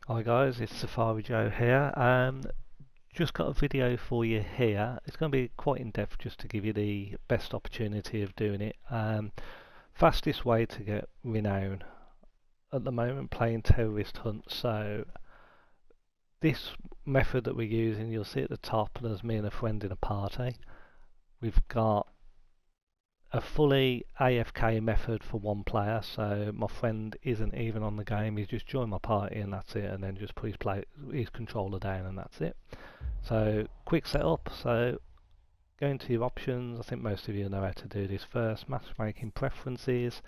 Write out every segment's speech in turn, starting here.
Hi guys, it's Safari Joe here. Just got a video for you here. It's going to be quite in depth just to give you the best opportunity of doing it. Fastest way to get Renown at the moment, playing terrorist hunt. So this method that we're using, you'll see at the top, there's me and a friend in a party. We've got a fully AFK method for one player, so my friend isn't even on the game, he's just joined my party and that's it, and then just put his controller down and that's it. So quick setup, so go into your options. I think most of you know how to do this first. Matchmaking preferences,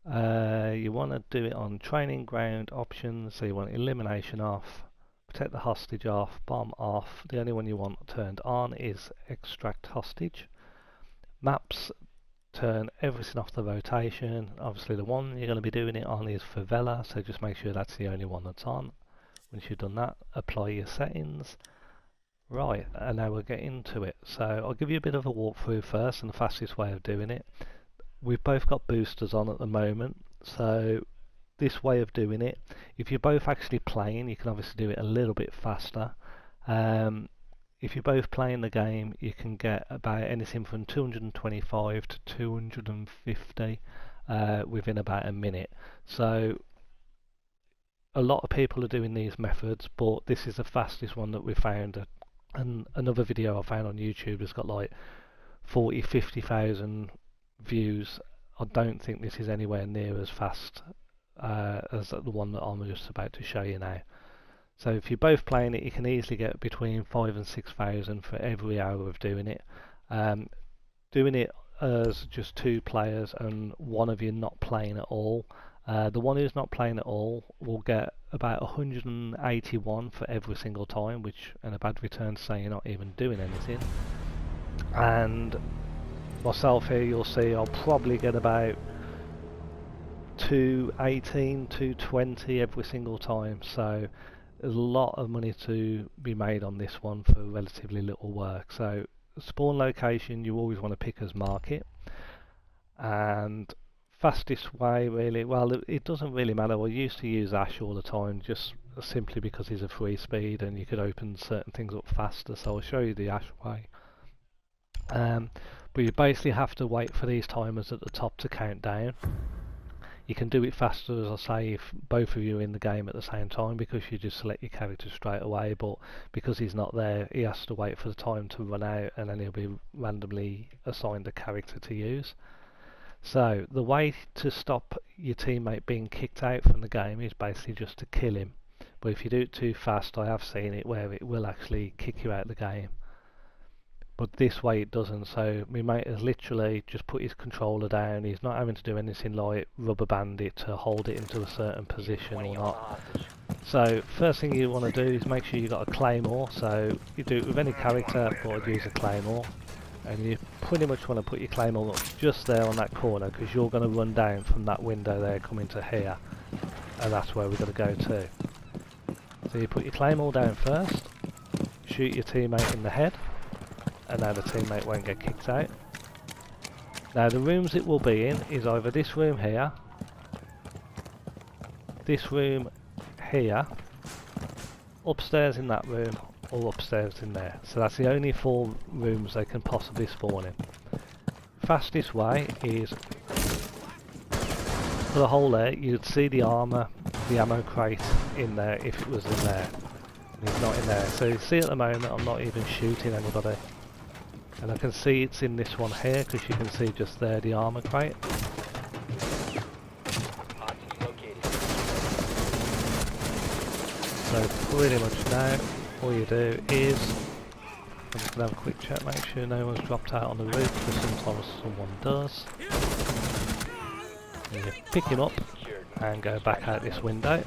you want to do it on training ground options, so you want elimination off, protect the hostage off, bomb off. The only one you want turned on is extract hostage. Maps, turn everything off the rotation. Obviously the one you're going to be doing it on is favela, so just make sure that's the only one that's on. Once you've done that, apply your settings. Right, and now we'll get into it. So I'll give you a bit of a walkthrough first and the fastest way of doing it. We've both got boosters on at the moment, so this way of doing it, if you're both actually playing, you can obviously do it a little bit faster. If you're both playing the game, you can get about anything from 225 to 250 within about a minute. So a lot of people are doing these methods, but this is the fastest one that we found. And another video I found on YouTube has got like 50,000 views. I don't think this is anywhere near as fast as the one that I'm just about to show you now. So if you're both playing it, you can easily get between 5,000 and 6,000 for every hour of doing it. Doing it as just two players and one of you not playing at all, the one who's not playing at all will get about 181 for every single time, which and a bad return to say you're not even doing anything. And myself here, you'll see I'll probably get about 218, 220 every single time. So there's a lot of money to be made on this one for relatively little work. So spawn location you always want to pick as market, and fastest way really, well it doesn't really matter. I used to use Ash all the time just simply because he's a free speed and you could open certain things up faster, so I'll show you the Ash way. But you basically have to wait for these timers at the top to count down. You can do it faster, as I say, if both of you are in the game at the same time, because you just select your character straight away, but because he's not there, he has to wait for the time to run out and then he'll be randomly assigned a character to use. So the way to stop your teammate being kicked out from the game is basically just to kill him. But if you do it too fast, I have seen it where it will actually kick you out of the game. But this way it doesn't, so my mate has literally just put his controller down. He's not having to do anything like rubber band it to hold it into a certain position or not. So first thing you want to do is make sure you've got a claymore. So you do it with any character, but I'd use a claymore. And you pretty much want to put your claymore just there on that corner, because you're going to run down from that window there coming to here, and that's where we're going to go to. So you put your claymore down first, shoot your teammate in the head, and now the teammate won't get kicked out. Now the rooms it will be in is either this room here, this room here, upstairs in that room, or upstairs in there. So that's the only 4 rooms they can possibly spawn in. Fastest way is for the hole there, you'd see the armour, the ammo crate in there if it was in there. And it's not in there. So you see at the moment I'm not even shooting anybody. And I can see it's in this one here, because you can see just there the armour crate. So pretty much now, all you do is, I'm just going to have a quick check, make sure no one's dropped out on the roof, because sometimes someone does. And you pick him up and go back out this window.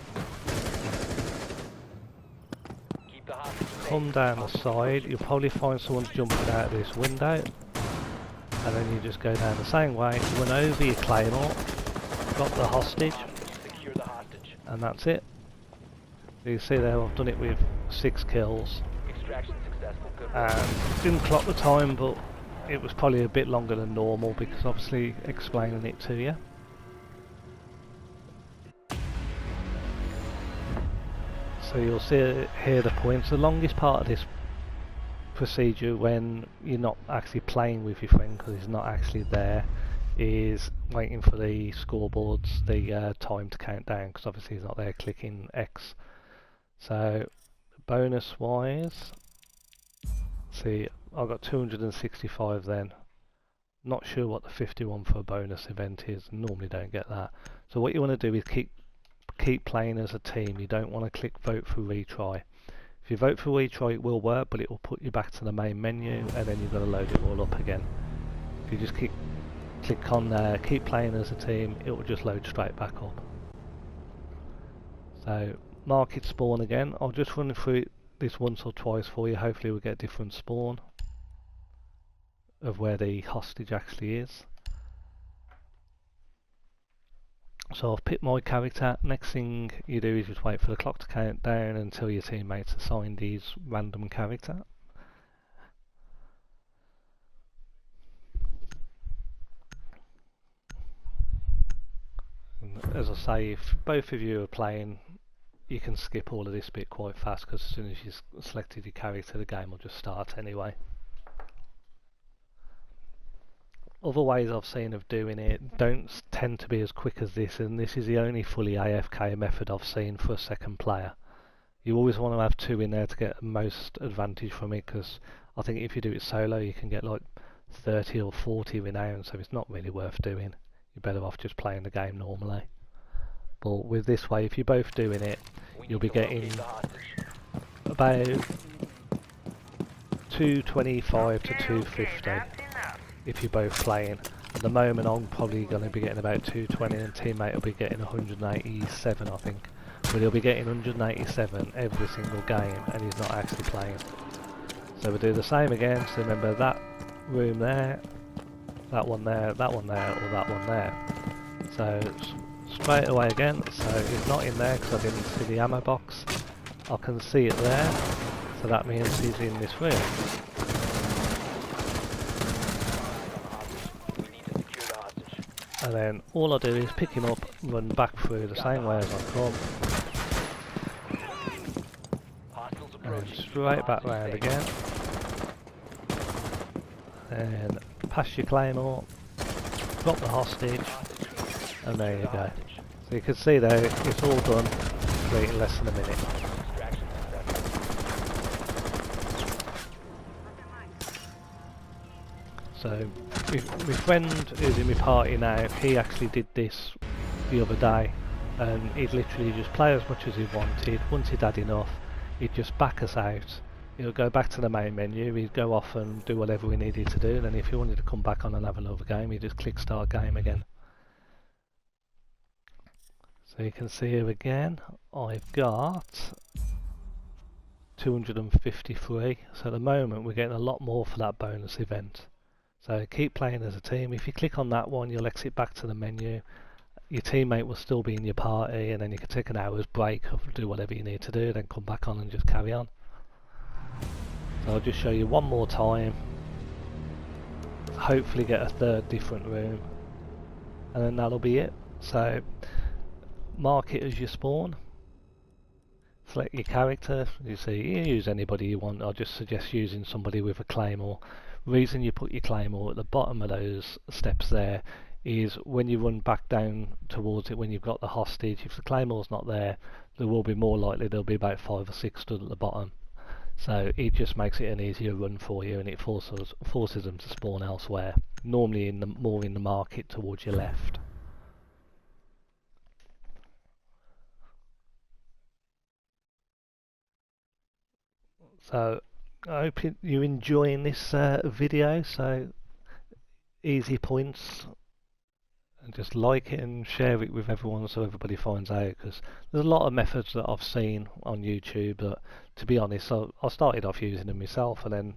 Come down the side, you'll probably find someone's jumping out of this window. And then you just go down the same way, run over your claymore, drop the hostage, and that's it. You see there, I've done it with 6 kills. And didn't clock the time, but it was probably a bit longer than normal because obviously explaining it to you. So you'll see here the points. The longest part of this procedure when you're not actually playing with your friend because he's not actually there is waiting for the scoreboards, the time to count down, because obviously he's not there clicking X. So bonus wise, see I've got 265 then. Not sure what the 51 for a bonus event is, normally don't get that. So what you want to do is keep playing as a team. You don't want to click vote for retry. If you vote for retry it will work, but it will put you back to the main menu and then you've got to load it all up again. If you just click on there, keep playing as a team, it will just load straight back up. So market spawn again. I'll just run through this once or twice for you. Hopefully we'll get a different spawn of where the hostage actually is. So I've picked my character. Next thing you do is just wait for the clock to count down until your teammates assign his random character. And as I say, if both of you are playing, you can skip all of this bit quite fast, because as soon as you've selected your character the game will just start anyway. Other ways I've seen of doing it don't tend to be as quick as this, and this is the only fully AFK method I've seen for a second player. You always want to have two in there to get most advantage from it, because I think if you do it solo you can get like 30 or 40 renown, so it's not really worth doing. You're better off just playing the game normally. But with this way, if you're both doing it, you'll be getting about 225 to 250 if you're both playing. At the moment I'm probably going to be getting about 220 and teammate will be getting 187 I think. But he'll be getting 187 every single game and he's not actually playing. So we'll do the same again. So remember that room there, that one there, that one there, or that one there. So straight away again, so he's not in there because I didn't see the ammo box. I can see it there, so that means he's in this room. And then all I do is pick him up, run back through the same way as I come, and then straight back round again, and pass your claymore, drop the hostage, and there you go. So you can see there, it's all done in less than a minute. So my friend who's in my party now, he actually did this the other day, and he'd literally just play as much as he wanted. Once he'd had enough, he'd just back us out. He'll go back to the main menu, he'd go off and do whatever we needed to do, and then if he wanted to come back on and have another game, he'd just click start game again. So you can see here again, I've got 253, so at the moment we're getting a lot more for that bonus event. So keep playing as a team. If you click on that one, you'll exit back to the menu. Your teammate will still be in your party, and then you can take an hour's break, do whatever you need to do, then come back on and just carry on. So I'll just show you one more time. Hopefully get a third different room, and then that'll be it. So mark it as your spawn. Select your character. You see, you use anybody you want. I just suggest using somebody with a claymore. Reason you put your claymore at the bottom of those steps there is when you run back down towards it when you've got the hostage, if the claymore's not there, there will be more likely there'll be about 5 or 6 stood at the bottom. So it just makes it an easier run for you, and it forces them to spawn elsewhere, normally more in the market towards your left. So I hope you're enjoying this video. So easy points, and just like it and share it with everyone so everybody finds out, because there's a lot of methods that I've seen on YouTube that, to be honest, I started off using them myself, and then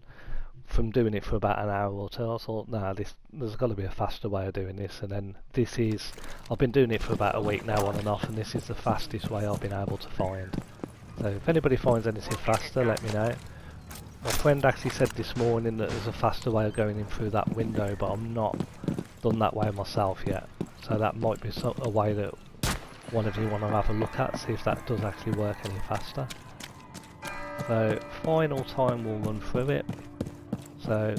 from doing it for about an hour or two I thought, nah, there's got to be a faster way of doing this, and then I've been doing it for about a week now on and off, and this is the fastest way I've been able to find. So if anybody finds anything faster, let me know. My friend actually said this morning that there's a faster way of going in through that window, but I'm not done that way myself yet. So that might be a way that one of you want to have a look at, see if that does actually work any faster. So final time we'll run through it. So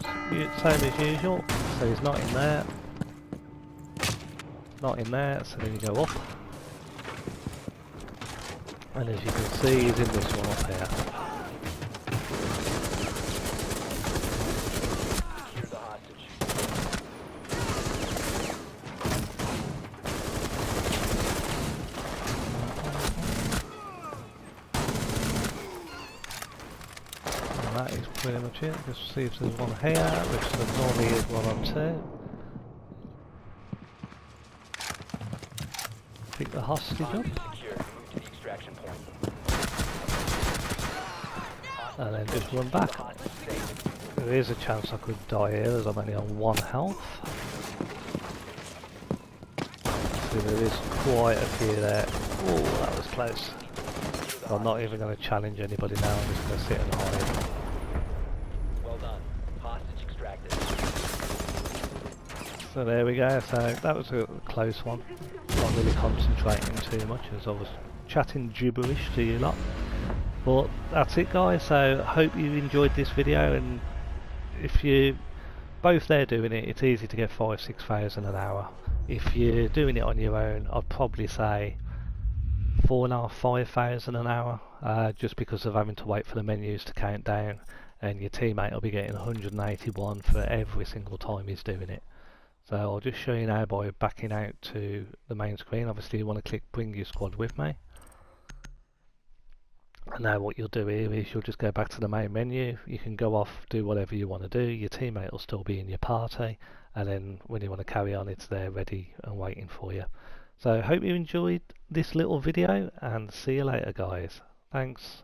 same as usual, so he's not in there, not in there, so then you go up. And as you can see, he's in this one up here. And that is pretty much it. Just see if there's one here, which there normally is one on two. Pick the hostage up. And then just run back. There is a chance I could die here as I'm only on 1 health. So there is quite a few there. Oh, that was close. I'm not even going to challenge anybody now, I'm just going to sit and hide. Well done. Hostage extracted. So there we go, so that was a close one. Not really concentrating too much as I was chatting gibberish to you lot. But that's it guys, so hope you enjoyed this video, and if you both there doing it, it's easy to get 5,000–6,000 an hour. If you're doing it on your own, I'd probably say 4,500–5,000 an hour, just because of having to wait for the menus to count down, and your teammate will be getting 181 for every single time he's doing it. So I'll just show you now by backing out to the main screen. Obviously you want to click bring your squad with me. And now what you'll do here is you'll just go back to the main menu. You can go off, do whatever you want to do. Your teammate will still be in your party, and then when you want to carry on, it's there ready and waiting for you. So I hope you enjoyed this little video, and see you later guys. Thanks.